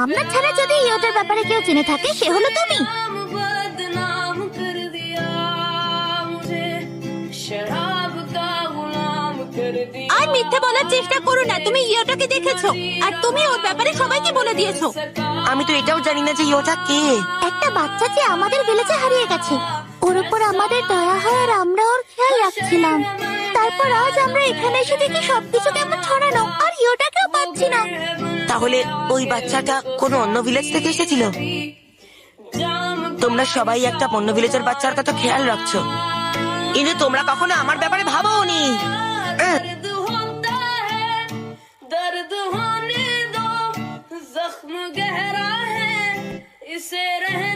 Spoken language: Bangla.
আমরা ছাড়া যদি ইয়োটার ব্যাপারে কেউ জেনে থাকে সে হলো তুমি। আর মিথ্যে বলার চেষ্টা করো না, তুমি ইয়োটাকে দেখেছো আর তুমি ওর ব্যাপারে সবাইকে বলে দিয়েছো। আমি তো এটাও জানি না যে ইয়োটা কে। একটা বাচ্চা যে আমাদের ভিলেজে হারিয়ে গেছে, ওর উপর আমাদের দয়া হয় আর আমরা ওর খেয়াল রাখছিলাম। তারপর আজ আমরা এখানে এসে দেখি সবকিছু কেমন ছড়ানো আর ইয়োটাকেও পাচ্ছি না। তাহলে ওই বাচ্চাটা কোনো অন্য ভিলেজ থেকে এসেছিল? তোমরা সবাই একটা অন্য ভিলেজের বাচ্চার কথা খেয়াল রাখছো, কিন্তু তোমরা কখনো আমার ব্যাপারে ভাবোনি। दर्द होने दो, जख्म गहरा है, इसे रहने